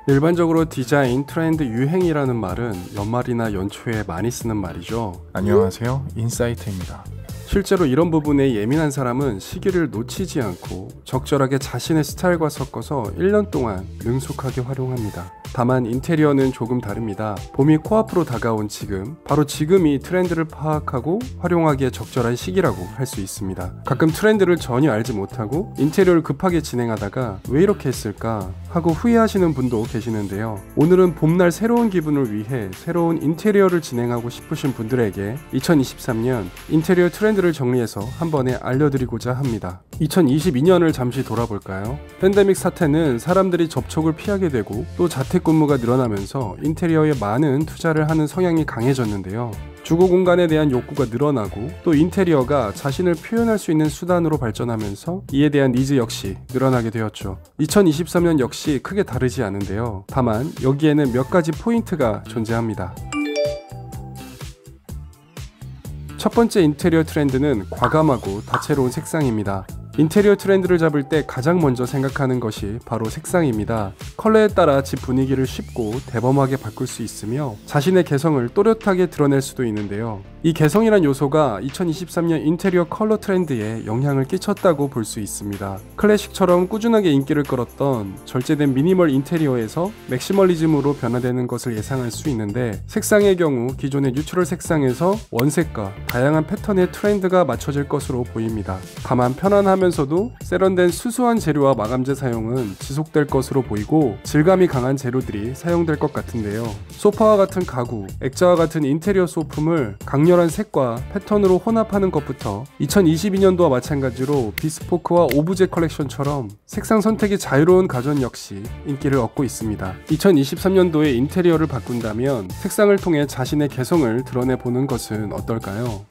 일반적으로 디자인, 트렌드, 유행이라는 말은 연말이나 연초에 많이 쓰는 말이죠. 안녕하세요, 인사이트입니다. 실제로 이런 부분에 예민한 사람은 시기를 놓치지 않고 적절하게 자신의 스타일과 섞어서 1년 동안 능숙하게 활용합니다. 다만 인테리어는 조금 다릅니다. 봄이 코앞으로 다가온 지금, 바로 지금이 트렌드를 파악하고 활용하기에 적절한 시기라고 할 수 있습니다. 가끔 트렌드를 전혀 알지 못하고 인테리어를 급하게 진행하다가 왜 이렇게 했을까 하고 후회하시는 분도 계시는데요. 오늘은 봄날 새로운 기분을 위해 새로운 인테리어를 진행하고 싶으신 분들에게 2023년 인테리어 트렌드를 정리해서 한 번에 알려드리고자 합니다. 2022년을 잠시 돌아볼까요? 팬데믹 사태는 사람들이 접촉을 피하게 되고 또 자택근무가 늘어나면서 인테리어에 많은 투자를 하는 성향이 강해졌는데요. 주거 공간에 대한 욕구가 늘어나고 또 인테리어가 자신을 표현할 수 있는 수단으로 발전하면서 이에 대한 니즈 역시 늘어나게 되었죠. 2023년 역시 크게 다르지 않은데요. 다만 여기에는 몇 가지 포인트가 존재합니다. 첫 번째 인테리어 트렌드는 과감하고 다채로운 색상입니다. 인테리어 트렌드를 잡을 때 가장 먼저 생각하는 것이 바로 색상입니다. 컬러에 따라 집 분위기를 쉽고 대범하게 바꿀 수 있으며 자신의 개성을 또렷하게 드러낼 수도 있는데요. 이 개성이란 요소가 2023년 인테리어 컬러 트렌드에 영향을 끼쳤다고 볼 수 있습니다. 클래식처럼 꾸준하게 인기를 끌었던 절제된 미니멀 인테리어에서 맥시멀리즘으로 변화되는 것을 예상할 수 있는데, 색상의 경우 기존의 뉴트럴 색상에서 원색과 다양한 패턴의 트렌드가 맞춰질 것으로 보입니다. 다만 편안하면서도 세련된 수수한 재료와 마감재 사용은 지속될 것으로 보이고 질감이 강한 재료들이 사용될 것 같은데요. 소파와 같은 가구, 액자와 같은 인테리어 소품을 강렬한 색과 패턴으로 혼합하는 것부터 2022년도와 마찬가지로 비스포크와 오브제 컬렉션처럼 색상 선택이 자유로운 가전 역시 인기를 얻고 있습니다. 2023년도에 인테리어를 바꾼다면 색상을 통해 자신의 개성을 드러내보는 것은 어떨까요?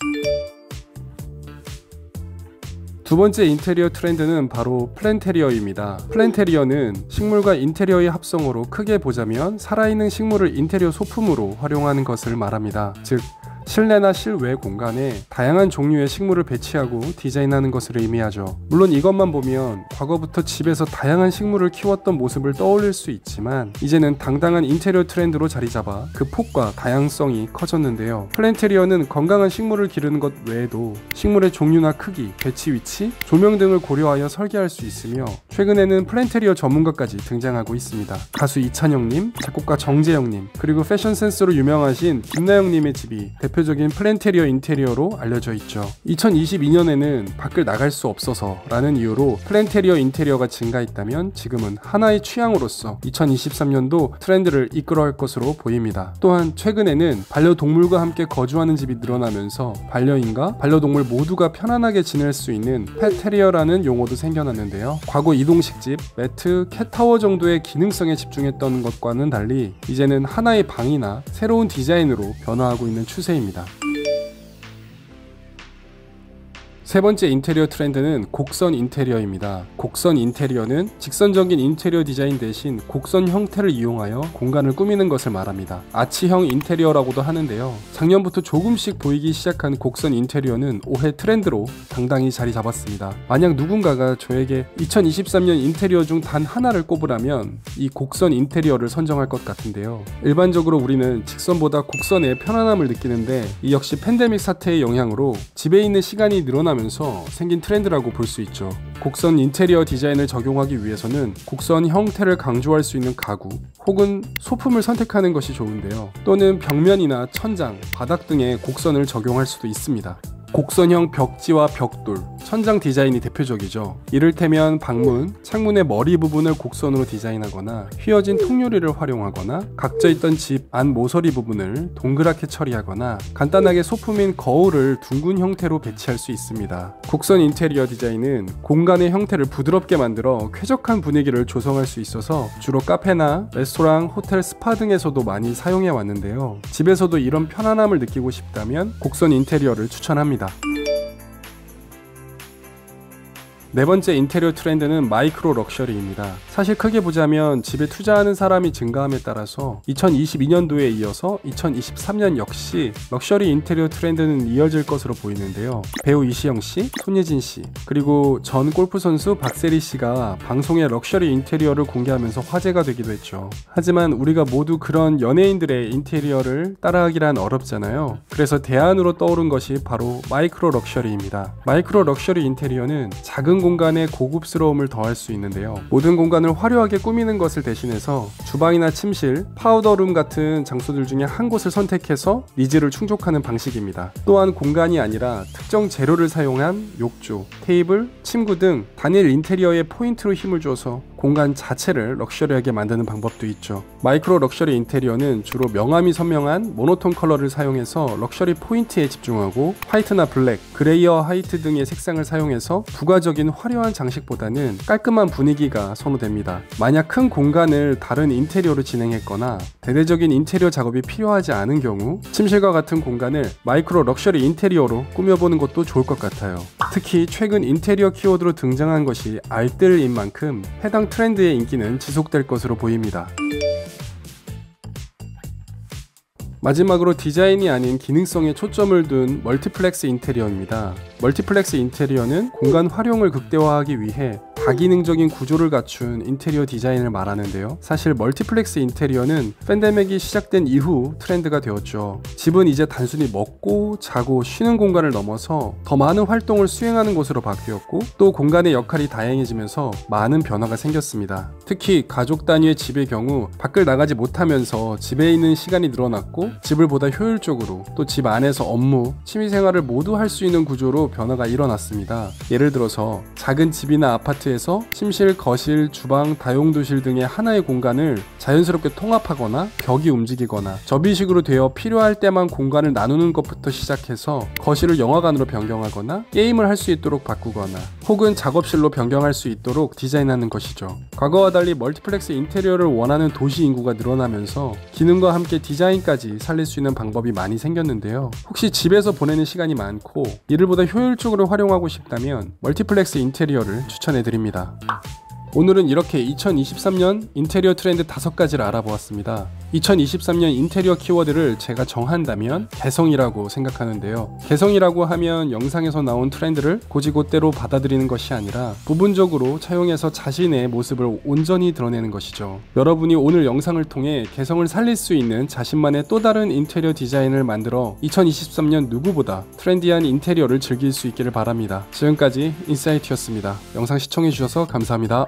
두 번째 인테리어 트렌드는 바로 플랜테리어입니다. 플랜테리어는 식물과 인테리어의 합성어로 크게 보자면 살아있는 식물을 인테리어 소품으로 활용하는 것을 말합니다. 즉, 실내나 실외 공간에 다양한 종류의 식물을 배치하고 디자인하는 것을 의미하죠. 물론 이것만 보면 과거부터 집에서 다양한 식물을 키웠던 모습을 떠올릴 수 있지만 이제는 당당한 인테리어 트렌드로 자리잡아 그 폭과 다양성이 커졌는데요. 플랜테리어는 건강한 식물을 기르는 것 외에도 식물의 종류나 크기, 배치 위치, 조명 등을 고려하여 설계할 수 있으며 최근에는 플랜테리어 전문가까지 등장하고 있습니다. 가수 이찬영님, 작곡가 정재영님, 그리고 패션 센스로 유명하신 김나영님의 집이 대표적인 플랜테리어 인테리어로 알려져 있죠. 2022년에는 밖을 나갈 수 없어서 라는 이유로 플랜테리어 인테리어가 증가했다면 지금은 하나의 취향으로서 2023년도 트렌드를 이끌어갈 것으로 보입니다. 또한 최근에는 반려동물과 함께 거주하는 집이 늘어나면서 반려인과 반려동물 모두가 편안하게 지낼 수 있는 펫테리어라는 용어도 생겨났는데요. 과거 이동식집, 매트, 캣타워 정도의 기능성에 집중했던 것과는 달리 이제는 하나의 방이나 새로운 디자인으로 변화하고 있는 추세입니다. 세 번째 인테리어 트렌드는 곡선 인테리어입니다. 곡선 인테리어는 직선적인 인테리어 디자인 대신 곡선 형태를 이용하여 공간을 꾸미는 것을 말합니다. 아치형 인테리어라고도 하는데요. 작년부터 조금씩 보이기 시작한 곡선 인테리어는 올해 트렌드로 당당히 자리 잡았습니다. 만약 누군가가 저에게 2023년 인테리어 중 단 하나를 꼽으라면 이 곡선 인테리어를 선정할 것 같은데요. 일반적으로 우리는 직선보다 곡선의 편안함을 느끼는데 이 역시 팬데믹 사태의 영향으로 집에 있는 시간이 늘어나면서 생긴 트렌드라고 볼 수 있죠. 곡선 인테리어 디자인을 적용하기 위해서는 곡선 형태를 강조할 수 있는 가구 혹은 소품을 선택하는 것이 좋은데요. 또는 벽면이나 천장, 바닥 등에 곡선을 적용할 수도 있습니다. 곡선형 벽지와 벽돌, 천장 디자인이 대표적이죠. 이를테면 방문, 창문의 머리 부분을 곡선으로 디자인하거나 휘어진 통유리를 활용하거나 각져있던 집 안 모서리 부분을 동그랗게 처리하거나 간단하게 소품인 거울을 둥근 형태로 배치할 수 있습니다. 곡선 인테리어 디자인은 공간의 형태를 부드럽게 만들어 쾌적한 분위기를 조성할 수 있어서 주로 카페나 레스토랑, 호텔, 스파 등에서도 많이 사용해 왔는데요. 집에서도 이런 편안함을 느끼고 싶다면 곡선 인테리어를 추천합니다. 네 번째 인테리어 트렌드는 마이크로 럭셔리입니다. 사실 크게 보자면 집에 투자하는 사람이 증가함에 따라서 2022년도에 이어서 2023년 역시 럭셔리 인테리어 트렌드는 이어질 것으로 보이는데요. 배우 이시영 씨, 손예진 씨, 그리고 전 골프 선수 박세리 씨가 방송에 럭셔리 인테리어를 공개하면서 화제가 되기도 했죠. 하지만 우리가 모두 그런 연예인들의 인테리어를 따라하기란 어렵잖아요. 그래서 대안으로 떠오른 것이 바로 마이크로 럭셔리입니다. 마이크로 럭셔리 인테리어는 작은 공간에 고급스러움을 더할 수 있는데요. 모든 공간을 화려하게 꾸미는 것을 대신해서 주방이나 침실, 파우더룸 같은 장소들 중에 한 곳을 선택해서 니즈를 충족하는 방식입니다. 또한 공간이 아니라 특정 재료를 사용한 욕조, 테이블, 침구 등 단일 인테리어에 포인트로 힘을 줘서 공간 자체를 럭셔리하게 만드는 방법도 있죠. 마이크로 럭셔리 인테리어는 주로 명암이 선명한 모노톤 컬러를 사용해서 럭셔리 포인트에 집중하고 화이트나 블랙, 그레이어 화이트 등의 색상을 사용해서 부가적인 화려한 장식보다는 깔끔한 분위기가 선호됩니다. 만약 큰 공간을 다른 인테리어로 진행했거나 대대적인 인테리어 작업이 필요하지 않은 경우 침실과 같은 공간을 마이크로 럭셔리 인테리어로 꾸며보는 것도 좋을 것 같아요. 특히 최근 인테리어 키워드로 등장한 것이 알뜰인 만큼 해당 트렌드의 인기는 지속될 것으로 보입니다. 마지막으로 디자인이 아닌 기능성에 초점을 둔 멀티플렉스 인테리어입니다. 멀티플렉스 인테리어는 공간 활용을 극대화하기 위해 다기능적인 구조를 갖춘 인테리어 디자인을 말하는데요. 사실 멀티플렉스 인테리어는 팬데믹이 시작된 이후 트렌드가 되었죠. 집은 이제 단순히 먹고 자고 쉬는 공간을 넘어서 더 많은 활동을 수행하는 곳으로 바뀌었고 또 공간의 역할이 다양해지면서 많은 변화가 생겼습니다. 특히 가족 단위의 집의 경우 밖을 나가지 못하면서 집에 있는 시간이 늘어났고 집을 보다 효율적으로 또 집 안에서 업무, 취미생활을 모두 할 수 있는 구조로 변화가 일어났습니다. 예를 들어서 작은 집이나 아파트에서 침실, 거실, 주방, 다용도실 등의 하나의 공간을 자연스럽게 통합하거나 벽이 움직이거나 접이식으로 되어 필요할 때만 공간을 나누는 것부터 시작해서 거실을 영화관으로 변경하거나 게임을 할 수 있도록 바꾸거나 혹은 작업실로 변경할 수 있도록 디자인하는 것이죠. 과거와 달리 멀티플렉스 인테리어를 원하는 도시 인구가 늘어나면서 기능과 함께 디자인까지 살릴 수 있는 방법이 많이 생겼는데요. 혹시 집에서 보내는 시간이 많고 이를 보다 효율적으로 활용하고 싶다면 멀티플렉스 인테리어를 추천해드립니다. 오늘은 이렇게 2023년 인테리어 트렌드 5가지를 알아보았습니다. 2023년 인테리어 키워드를 제가 정한다면 개성이라고 생각하는데요. 개성이라고 하면 영상에서 나온 트렌드를 곧이곧대로 받아들이는 것이 아니라 부분적으로 차용해서 자신의 모습을 온전히 드러내는 것이죠. 여러분이 오늘 영상을 통해 개성을 살릴 수 있는 자신만의 또 다른 인테리어 디자인을 만들어 2023년 누구보다 트렌디한 인테리어를 즐길 수 있기를 바랍니다. 지금까지 인사이트였습니다. 영상 시청해주셔서 감사합니다.